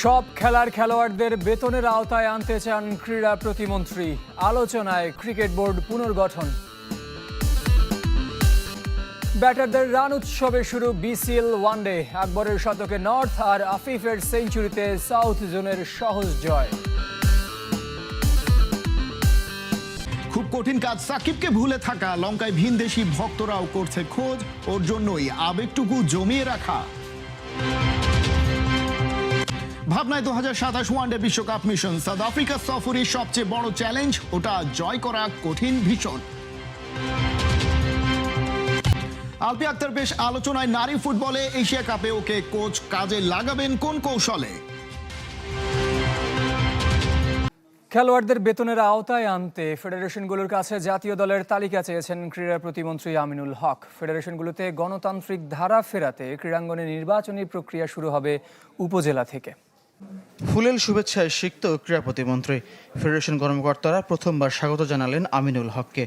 সব খেলার খেলোয়াড়দের বেতনের আওতায় আনতে চান ক্রীড়া প্রতিমন্ত্রী। আলোচনায় ক্রিকেট বোর্ড পুনর্গঠন। ব্যাটারদের রান উৎসবে শুরু বিসিএল ওয়ানডে। আকবরের শতকে নর্থ আর আফিফের সেঞ্চুরিতে সাউথ জোনের সহজ জয়। খুব কঠিন কাজ সাকিবকে ভুলে থাকা। লঙ্কায় ভিনদেশি ভক্তরাও করছে খোঁজ, ওর জন্যই আবেগটুকু জমিয়ে রাখা। ভাবনায় 2027 ওয়ানডে বিশ্বকাপ মিশন। সাউথ আফ্রিকা সফরের সবচেয়ে বড় চ্যালেঞ্জ, ওটা জয় করা কঠিন ভীষণ। আলপি আক্তার বেশ আলোচনায়। নারী ফুটবলে এশিয়া কাপে ওকে কোচ কাজে লাগাবেন কোন কৌশলে? খেলোয়াড়দের বেতনের আওতায় আনতে ফেডারেশনগুলোর কাছে জাতীয় দলের তালিকা চেয়েছেন ক্রীড়া প্রতিমন্ত্রী আমিনুল হক। ফেডারেশনগুলোতে গণতান্ত্রিক ধারা ফেরাতে ক্রীড়াঙ্গনে নির্বাচনী প্রক্রিয়া শুরু হবে উপজেলা থেকে। ফুলেল শুভেচ্ছায় সিক্ত ক্রীড়া প্রতিমন্ত্রী। ফেডারেশন কর্মকর্তারা প্রথমবার স্বাগত জানালেন আমিনুল হককে।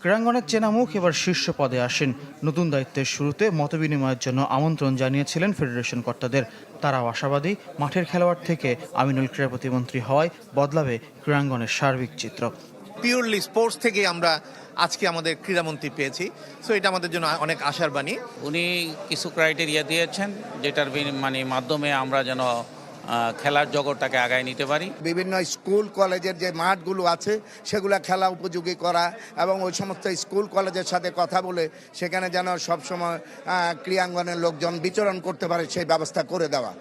ক্রীড়াঙ্গনের চেনা মুখ এবার শীর্ষ পদে আসেন। নতুন দায়িত্বের শুরুতে মতবিনিময়ের জন্য আমন্ত্রণ জানিয়েছিলেন ফেডারেশন কর্তাদের। তারাও আশাবাদী, মাঠের খেলোয়াড় থেকে আমিনুল ক্রীড়া প্রতিমন্ত্রী হওয়ায় বদলাবে ক্রীড়াঙ্গনের সার্বিক চিত্র। পিওরলি স্পোর্টস থেকে আমরা আজকে আমাদের ক্রীড়ামন্ত্রী পেয়েছি, সো এটা আমাদের জন্য অনেক আশার বাণী। উনি কিছু ক্রাইটেরিয়া দিয়েছেন, যেটার মাধ্যমে আমরা যেন খেলার জগৎটাকে আগায় নিতে পারি। বিভিন্ন স্কুল কলেজের যে মাঠগুলো আছে সেগুলো খেলা উপযোগী করা এবং ওই সমস্ত স্কুল কলেজের সাথে কথা বলে সেখানে যেন সবসময় ক্রীড়াঙ্গনের লোকজন বিচরণ করতে পারে সেই ব্যবস্থা করে দেওয়া।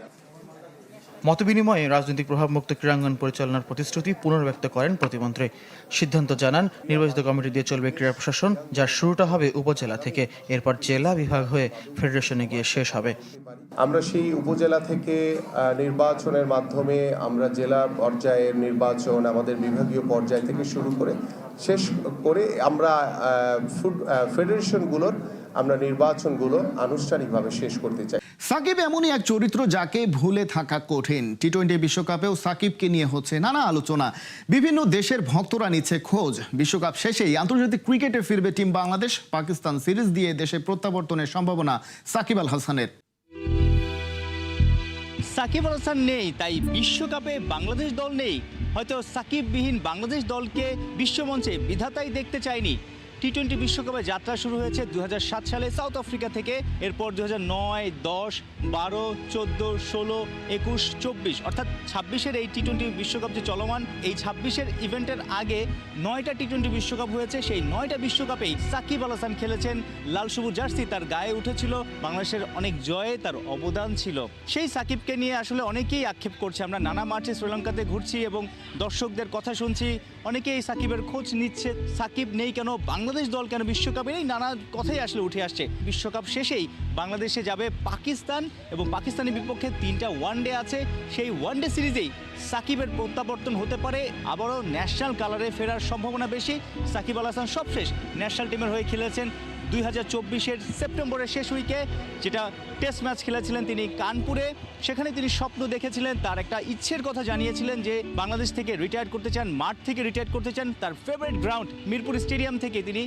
মতবিনিময়ে রাজনৈতিক প্রভাবমুক্ত ক্রীড়াঙ্গন পরিচালনার প্রতিশ্রুতি পুনর্ব্যক্ত করেন প্রতিমন্ত্রী। সিদ্ধান্ত জানান, নির্বাচিত কমিটি দিয়ে চলবে ক্রীড়া প্রশাসন, যার শুরুটা হবে উপজেলা থেকে, এরপর জেলা বিভাগ হয়ে ফেডারেশনে গিয়ে শেষ হবে। আমরা সেই উপজেলা থেকে নির্বাচনের মাধ্যমে আমরা জেলা পর্যায়ের নির্বাচন আমাদের বিভাগীয় পর্যায় থেকে শুরু করে শেষ করে আমরা ফেডারেশনগুলোর আমরা নির্বাচনগুলো আনুষ্ঠানিকভাবে শেষ করতে চাই। সাকিব এমনই এক চরিত্র যাকে ভুলে থাকা কঠিন। টি-20 বিশ্বকাপেও সাকিবকে নিয়ে হচ্ছে নানা আলোচনা। বিভিন্ন দেশের ভক্তরা নিচ্ছে খোঁজ। বিশ্বকাপ শেষেই আন্তর্জাতিক ক্রিকেটে ফিরবে টিম বাংলাদেশ। পাকিস্তান সিরিজ দিয়ে দেশে প্রত্যাবর্তনের সম্ভাবনা সাকিব আল হাসানের। সাকিব আল হাসান নেই, তাই বিশ্বকাপে বাংলাদেশ দল নেই। হয়তো সাকিববিহীন বাংলাদেশ দলকে বিশ্বমঞ্চে বিধাতাই দেখতে চায়নি। টি-20 বিশ্বকাপে যাত্রা শুরু হয়েছে 2007 সালে সাউথ আফ্রিকা থেকে। এরপর 2009, 10, 12, 14, 16, 21, 24 অর্থাৎ 26-এর এই টি-20 বিশ্বকাপ যে চলমান, এই 26-এর ইভেন্টের আগে 9টা টি-20 বিশ্বকাপ হয়েছে। সেই 9টা বিশ্বকাপেই সাকিব আল হাসান খেলেছেন। লাল সবুজ জার্সি তার গায়ে উঠেছিল, বাংলাদেশের অনেক জয়ে তার অবদান ছিল। সেই সাকিবকে নিয়ে আসলে অনেকেই আক্ষেপ করছে। আমরা নানা মাঠে শ্রীলঙ্কাতে ঘুরছি এবং দর্শকদের কথা শুনছি, অনেকেই সাকিবের খোঁজ নিচ্ছে। সাকিব নেই কেন, বাংলাদেশ দল কেন বিশ্বকাপে নেই, নানা কথাই আসলে উঠে আসছে। বিশ্বকাপ শেষেই বাংলাদেশে যাবে পাকিস্তান এবং পাকিস্তানের বিপক্ষে 3টা ওয়ানডে আছে। সেই ওয়ানডে সিরিজেই সাকিবের প্রত্যাবর্তন হতে পারে। আবারও ন্যাশনাল কালারে ফেরার সম্ভাবনা বেশি। সাকিব আল হাসান সবশেষ ন্যাশনাল টিমের হয়ে খেলেছেন 2024-এর সেপ্টেম্বরের শেষ উইকে, যেটা টেস্ট ম্যাচ খেলেছিলেন তিনি কানপুরে। সেখানে তিনি স্বপ্ন দেখেছিলেন, তার একটা ইচ্ছের কথা জানিয়েছিলেন যে বাংলাদেশ থেকে রিটায়ার করতে চান, মাঠ থেকে রিটায়ার করতে চান, তার ফেভারিট গ্রাউন্ড মিরপুর স্টেডিয়াম থেকে তিনি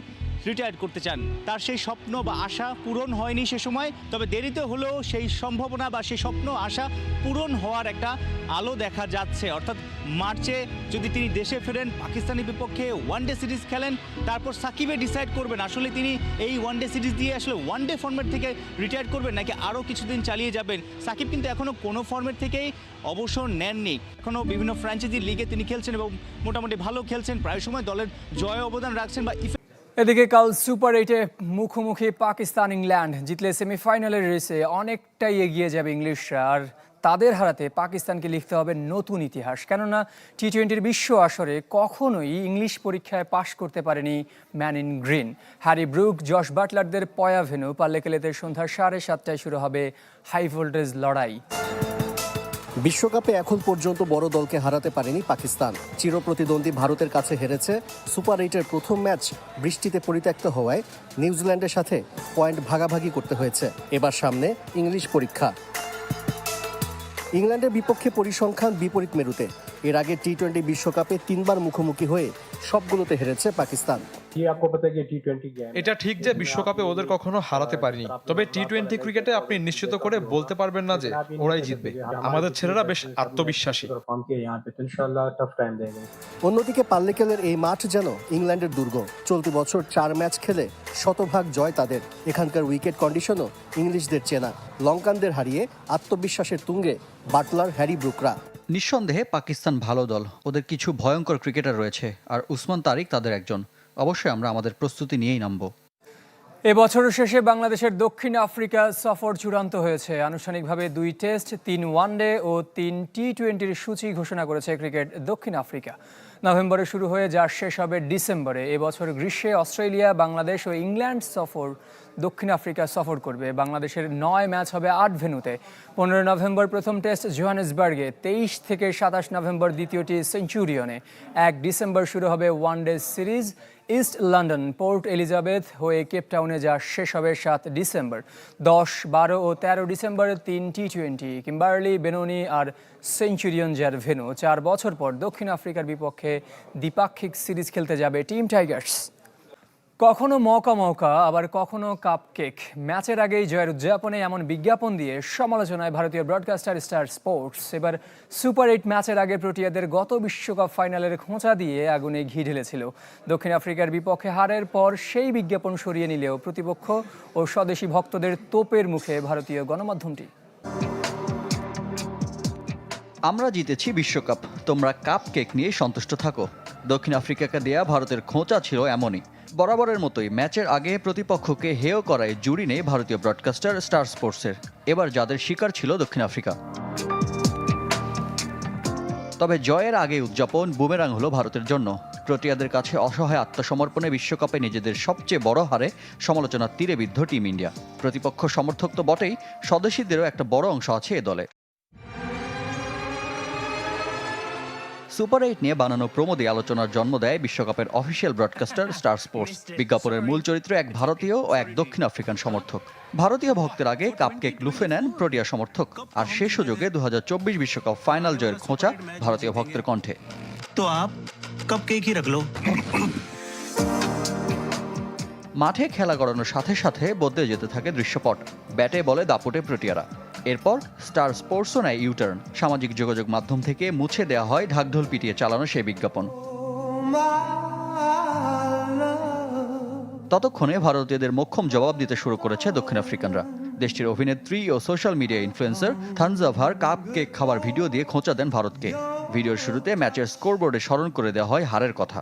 রিটায়ার করতে চান। তার সেই স্বপ্ন বা আশা পূরণ হয়নি সে সময়, তবে দেরিতে হলেও সেই সম্ভাবনা বা সেই স্বপ্ন আশা পূরণ হওয়ার একটা আলো দেখা যাচ্ছে। অর্থাৎ মার্চে যদি তিনি দেশে ফেরেন, পাকিস্তানের বিপক্ষে ওয়ানডে সিরিজ খেলেন, তারপর সাকিবে ডিসাইড করবেন আসলে তিনি এই ওয়ানডে সিরিজ দিয়ে আসলে ওয়ানডে ফর্মেট থেকে রিটায়ার করবেন নাকি আরও কিছুদিন চালিয়ে যাবেন। সাকিব কিন্তু এখনও কোনো ফর্মেট থেকেই অবসর নেননি। এখনও বিভিন্ন ফ্র্যাঞ্চাইজি লিগে তিনি খেলছেন এবং মোটামুটি ভালো খেলছেন, প্রায় সময় দলের জয় অবদান রাখছেন বা এদিকে কাল সুপার 8-এ মুখোমুখি পাকিস্তান ইংল্যান্ড। জিতলে সেমিফাইনালের রেসে অনেকটাই এগিয়ে যাবে ইংলিশরা, আর তাদের হারাতে পাকিস্তানকে লিখতে হবে নতুন ইতিহাস। কেননা টি-20 বিশ্ব আসরে কখনোই ইংলিশ পরীক্ষায় পাশ করতে পারেনি man in green. Harry Brook, Josh বাটলারদের পয়া ভেন্যু পাল্লেকেলেতে সন্ধ্যা 7:30টায় শুরু হবে হাই ভোল্টেজ লড়াই। বিশ্বকাপে এখন পর্যন্ত বড় দলকে হারাতে পারেনি পাকিস্তান। চিরপ্রতিদ্বন্দ্বী ভারতের কাছে হেরেছে। সুপার 8-এর প্রথম ম্যাচ বৃষ্টিতে পরিত্যক্ত হওয়ায় নিউজিল্যান্ডের সাথে পয়েন্ট ভাগাভাগি করতে হয়েছে। এবার সামনে ইংলিশ পরীক্ষা। ইংল্যান্ডের বিপক্ষে পরিসংখ্যান বিপরীত মেরুতে। এর আগে টি-20 বিশ্বকাপে 3বার মুখোমুখি হয়ে সবগুলোতে হেরেছে পাকিস্তান। এটা ঠিক যে বিশ্বকাপে ওদের কখনো হারাতে পারিনি, তবে টি-20 ক্রিকেটে আপনি নিশ্চিত করে বলতে পারবেন না যে ওরাই জিতবে। আমাদের ছেলেরা বেশ আত্মবিশ্বাসী। অন্যদিকে পাল্লিকেলের এই মাঠ যেন ইংল্যান্ডের দুর্গ। চলতি বছর 4 ম্যাচ খেলে শতভাগ জয় তাদের। এখানকার উইকেট কন্ডিশনও ইংলিশদের চেনা। লঙ্কানদের হারিয়ে আত্মবিশ্বাসের তুঙ্গে বাটলার, হ্যারি ব্রুকরা। নিঃসন্দেহে পাকিস্তান ভালো দল, ওদের কিছু ভয়ঙ্কর ক্রিকেটার রয়েছে, আর উসমান তারিক তাদের একজন। অবশ্যই আমরা আমাদের প্রস্তুতি নিয়েই নামব। এবছরের শেষে বাংলাদেশের দক্ষিণ আফ্রিকা সফর চূড়ান্ত হয়েছে। আনুষ্ঠানিকভাবে 2 টেস্ট, 3 ওয়ানডে ও 3 টি-20-র সূচি ঘোষণা করেছে ক্রিকেট দক্ষিণ আফ্রিকা। নভেম্বরে শুরু হয়ে যা শেষ হবে ডিসেম্বরে। এবছর গ্রীষ্মে অস্ট্রেলিয়া, বাংলাদেশ ও ইংল্যান্ড সফর দক্ষিণ আফ্রিকা সফর করবে। বাংলাদেশের 9 ম্যাচ হবে 8 ভেন্যুতে। 15 নভেম্বর প্রথম টেস্ট জোহানেসবার্গে, 23 থেকে 27 নভেম্বর দ্বিতীয়টি সেঞ্চুরিয়নে। 1 ডিসেম্বর শুরু হবে one day series. East London, port Elizabeth হয়ে কেপটাউনে যা শেষ হবে 7 ডিসেম্বর। 10, 12 ও 13 ডিসেম্বরে 3 টি-20, কিম্বার্লি, বেনোনি আর সেঞ্চুরিয়ন যার ভেন্যু। 4 বছর পর দক্ষিণ আফ্রিকার বিপক্ষে দ্বিপাক্ষিক সিরিজ খেলতে যাবে টিম টাইগার্স। কখনো মৌকা আবার কখনো কাপকেক। ম্যাচের আগেই জয়ের উদযাপনে এমন বিজ্ঞাপন দিয়ে সমালোচনায় ভারতীয় ব্রডকাস্টার স্টার স্পোর্টস। এবার সুপার 8 ম্যাচের আগে প্রোটিয়াদের গত বিশ্বকাপ ফাইনালের খোঁচা দিয়ে আগুনে ঘি ঢেলেছিল। দক্ষিণ আফ্রিকার বিপক্ষে হারের পর সেই বিজ্ঞাপন সরিয়ে নিলেও প্রতিপক্ষ ও স্বদেশি ভক্তদের তোপের মুখে ভারতীয় গণমাধ্যমটি। আমরা জিতেছি বিশ্বকাপ, তোমরা কাপ কেক নিয়ে সন্তুষ্ট থাকো। দক্ষিণ আফ্রিকাকে দেয়া ভারতের খোঁচা ছিল এমনই। বরাবরের মতোই ম্যাচের আগে প্রতিপক্ষকে হেয় করায় জুড়ি নেই ভারতীয় ব্রডকাস্টার স্টার স্পোর্টসের। এবার যাদের শিকার ছিল দক্ষিণ আফ্রিকা। তবে জয়ের আগে উদযাপন বুমেরাং হলো ভারতের জন্য। প্রোটিয়াদের কাছে অসহায় আত্মসমর্পণে বিশ্বকাপে নিজেদের সবচেয়ে বড় হারে সমালোচনার তীরে বিদ্ধ টিম ইন্ডিয়া। প্রতিপক্ষ সমর্থক তো বটেই, স্বদেশীদেরও একটা বড় অংশ আছে এ দলে। সুপার 8 নিয়ে বানানো প্রোমো দিয়ে আলোচনার জন্ম দেয় বিশ্বকাপের অফিসিয়াল ব্রডকাস্টার স্টার স্পোর্টস। বিজ্ঞাপনের মূল চরিত্র এক ভারতীয় ও এক দক্ষিণ আফ্রিকান সমর্থক। ভারতীয় ভক্তের আগে কাপকেক লুফে নেন প্রোটিয়া সমর্থক। আর সে সুযোগে 2024 বিশ্বকাপ ফাইনাল জয়ের খোঁচা ভারতীয় ভক্তের কণ্ঠে। তো আপ কাপকেক হি রাখ লো। মাঠে খেলা গড়ানোর সাথে সাথে বদলে যেতে থাকে দৃশ্যপট। ব্যাটে বলে দাপুটে প্রোটিয়ারা। এরপর স্টার স্পোর্টসও নেয় ইউটার্ন। সামাজিক যোগাযোগ মাধ্যম থেকে মুছে দেওয়া হয় ঢাকঢোল পিটিয়ে চালানো সেই বিজ্ঞাপন। ততক্ষণে ভারতীয়দের মোক্ষম জবাব দিতে শুরু করেছে দক্ষিণ আফ্রিকানরা। দেশটির অভিনেত্রী ও সোশ্যাল মিডিয়া ইনফ্লুয়েন্সার থানজাভার কাপ কেক খাবার ভিডিও দিয়ে খোঁচা দেন ভারতকে। ভিডিওর শুরুতে ম্যাচের স্কোরবোর্ডে স্মরণ করে দেওয়া হয় হারের কথা।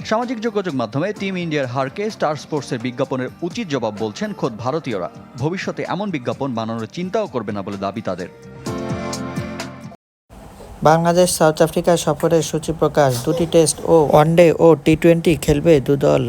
সামাজিক যোগাযোগ মাধ্যমে টিম ইন্ডিয়ার হারকে স্টার স্পোর্টসের বিজ্ঞাপনের উচিত জবাব বলছেন খোদ ভারতীয়রা। ভবিষ্যতে এমন বিজ্ঞাপন বানানোর চিন্তাও করবে না বলে দাবি তাদের। বাংলাদেশ সাউথ আফ্রিকা সফরের সূচি প্রকাশ। 2টি টেস্ট ও ওয়ানডে ও টি-20 খেলবে দুদল।